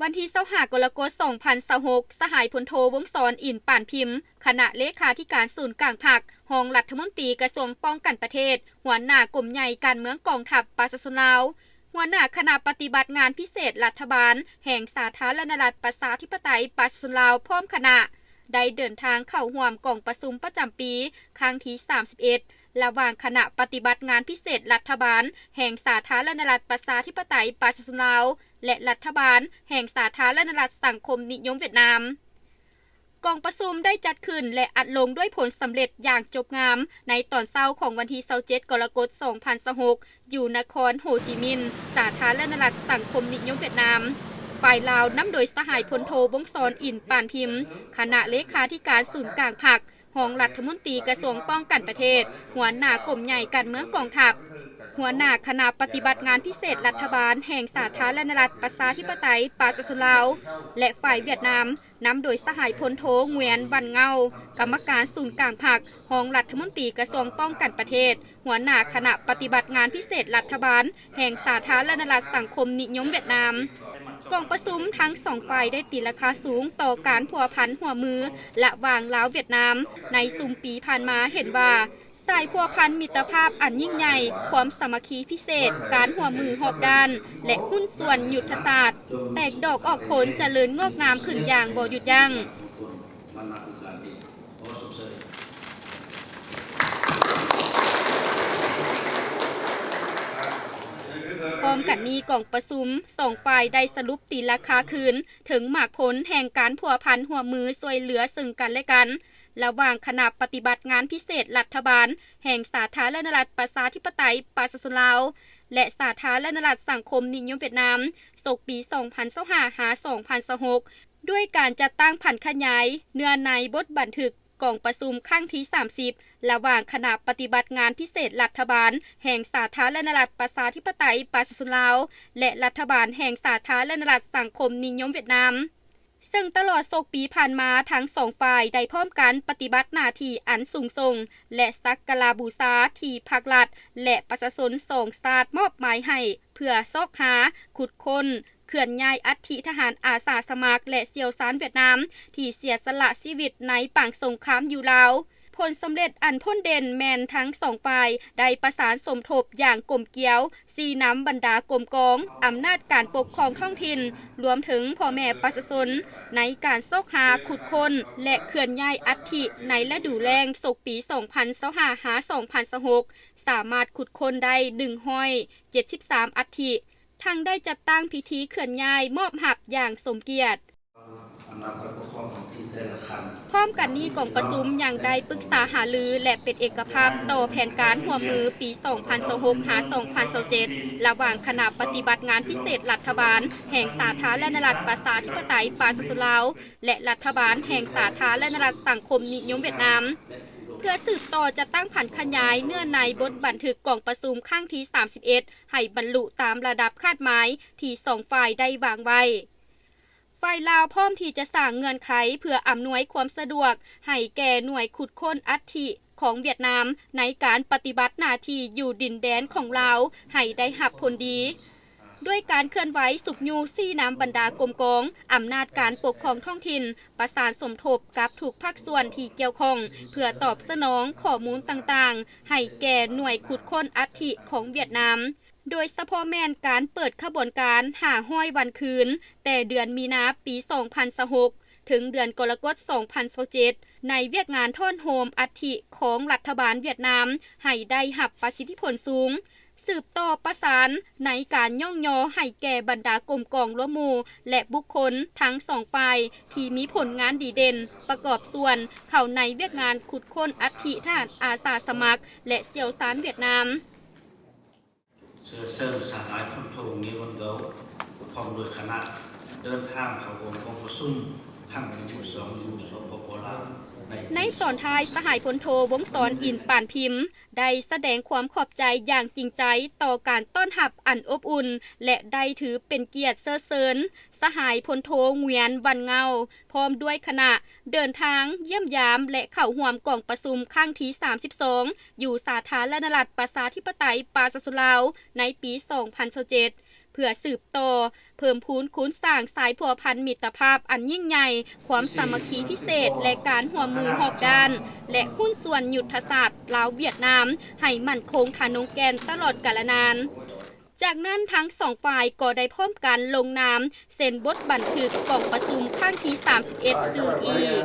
วันที่25 กรกฎาคม 2026 สหายพลโทวงศ์สร อินป่านพิมพ์คณะเลขาธิการศูนย์กลางพรรครองรัฐมนตรีกระทรวงป้องกันประเทศหัวหน้ากรมใหญ่การเมืองกองทัพประชาชนลาวหัวหน้าคณะปฏิบัติงานพิเศษรัฐบาลแห่งสาธารณรัฐประชาธิปไตยประชาชนลาวพร้อมคณะได้เดินทางเข้าร่วมกองประชุมประจำปีครั้งที่ 31 ระหว่างคณะปฏิบัติงานพิเศษรัฐบาลแห่งสาธารณรัฐประชาธิปไตยประชาชนลาวและรัฐบาลแห่งสาธารณรัฐสังคมนิยมเวียดนามกองประชุมได้จัดขึ้นและอัดลงด้วยผลสำเร็จอย่างจบงามในตอนเช้าของวันที่ 27 กรกฎาคม 2026 อยู่นครโฮจิมินห์สาธารณรัฐสังคมนิยมเวียดนามฝ่ายลาวนำโดยสหายพลโทวงศ์สร อินป่านพิมพ์คณะเลขาธิการศูนย์กลางพรรครองรัฐมนตรีกระทรวงป้องกันประเทศหัวหน้ากรมใหญ่การเมืองกองทัพหัวหน้าคณะปฏิบัติงานพิเศษรัฐบาลแห่งสาธารณรัฐประชาธิปไตยประชาชนลาวและฝ่ายเวียดนามนำโดยสหายพลโทเงวียนวันเงากรรมการศูนย์กลางพรรครองรัฐมนตรีกระทรวงป้องกันประเทศหัวหน้าคณะปฏิบัติงานพิเศษรัฐบาลแห่งสาธารณรัฐสังคมนิยมเวียดนามกองประชุมทั้งสองฝ่ายได้ตีราคาสูงต่อการผัวพันหัวมือระหว่างลาวเวียดนามในซุมปีผ่านมาเห็นว่าสายพัวพันมิตรภาพอันยิ่งใหญ่ความสามัคคีพิเศษการหัวมือหอบด้านและหุ้นส่วนยุทธศาสตร์แตกดอกออกผลเจริญงอกงามขึ้นอย่างบ่หยุดยั้งพร้อมกันนี้กองประชุมสองฝ่ายได้สรุปตีราคาคืนถึงหมากผลแห่งการผัวพันหัวมือช่วยเหลือซึ่งกันและกันระหว่างคณะปฏิบัติงานพิเศษรัฐบาลแห่งสาธารณรัฐประชาธิปไตยประชาชนลาวและสาธารณรัฐสังคมนิยมเวียดนามศกปี 2025-2026 ด้วยการจัดตั้งผันขยายเนื้อในบทบันทึกกองประชุมครั้งที่ 30 ระหว่างคณะปฏิบัติงานพิเศษรัฐบาลแห่งสาธารณรัฐประชาธิปไตยประชาชนลาวและรัฐบาลแห่งสาธารณรัฐสังคมนิยมเวียดนามซึ่งตลอดศกปีผ่านมาทั้งสองฝ่ายได้พร้อมกันปฏิบัติหน้าที่อันสูงส่งและสักการะบูชาที่ภาครัฐและประชาชนสองชาติมอบหมายให้เพื่อซอกหาขุดค้นเคลื่อนย้ายอัฐิทหารอาสาสมัครและเสี่ยวซานเวียดนามที่เสียสละชีวิตในปางสงครามอยู่ลาวผลสำเร็จอันพ้นเด่นแมนทั้งสองฝ่ายได้ประสานสมทบอย่างกลมเกลียวซีน้ำบรรดากรมกองอำนาจการปกครองท้องถิ่นรวมถึงพ่อแม่ประชาชนในการซอกหาขุดค้นและเคลื่อนย้ายอัฐิในฤดูแล้งศกปี 2025-2026 สามารถขุดค้นได้173 อัฐิทั้งได้จัดตั้งพิธีเคลื่อนย้ายมอบหับอย่างสมเกียรติพร้อมกันนี้กองประชุมยังได้ปรึกษาหารือและเป็นเอกภาพต่อแผนการหัวมือปี 2026-2027 ระหว่างคณะปฏิบัติงานพิเศษรัฐบาลแห่งสาธารณรัฐประชาธิปไตยประชาชนลาวและรัฐบาลแห่งสาธารณรัฐสังคมนิยมเวียดนามเพื่อสืบต่อจะตั้งผันขยายเนื้อในบทบันทึกกองประชุมครั้งที่ 31 ให้บรรลุตามระดับคาดหมายที่สองฝ่ายได้วางไว้ฝ่ายลาวพร้อมที่จะสร้างเงื่อนไขเพื่ออำนวยความสะดวกให้แก่หน่วยขุดค้นอัฐิของเวียดนามในการปฏิบัติหน้าที่อยู่ดินแดนของลาวให้ได้รับผลดีด้วยการเคลื่อนไหวสุบยูซี่น้ำบรรดากรมกองอำนาจการปกครองท้องถิ่นประสานสมทบกับทุกภาคส่วนที่เกี่ยวข้องเพื่อตอบสนองข้อมูลต่างๆให้แก่หน่วยขุดค้นอัฐิของเวียดนามโดยเฉพาะแม่นการเปิดขบวนการหาห้อยวันคืนแต่เดือนมีนาปี 2026 ถึงเดือนกรกฎาคม 2027 ในเวียกงานท่อนโฮมอัฐิของรัฐบาลเวียดนามให้ได้รับประสิทธิผลสูงสืบต่อประสานในการย่องยอให้แก่บรรดากรมกองร่วมหมู่และบุคคลทั้งสองฝ่ายที่มีผลงานดีเด่นประกอบส่วนเข้าในเวียกงานขุดค้นอัฐิทหารอาสาสมัครและเสี่ยวซานเวียดนามเชิญสหายพลโทมีวันเกาพร้อมโดยคณะเดินทางเข้าร่วมกองประชุมครั้งที่ 12 อยู่สปป.ลาวในตอนท้ายสหายพลโทวงศ์สร อินป่านพิมพ์ได้แสดงความขอบใจอย่างจริงใจต่อการต้อนรับอันอบอุ่นและได้ถือเป็นเกียรติเสริญสหายพลโทเงวียนวันเงาพร้อมด้วยคณะเดินทางเยี่ยมยามและเข้าร่วมกองประชุมครั้งที่ 32 อยู่สาธารณรัฐประชาธิปไตยประชาชนลาวในปี 2027 พื่อสืบต่อเพิ่มพูนคูณสร้างสายพัวพันมิตรภาพอันยิ่งใหญ่ความสามัคคีพิเศษและการร่วมมือรอบด้านและหุ้นส่วนยุทธศาสตร์ลาวเวียดนามให้มั่นคงทานงแกนตลอดกาลนานจากนั้นทั้งสองฝ่ายก็ได้พร้อมกันลงนามเซ็นบทบันทึกกองประชุมครั้งที่31คืออีก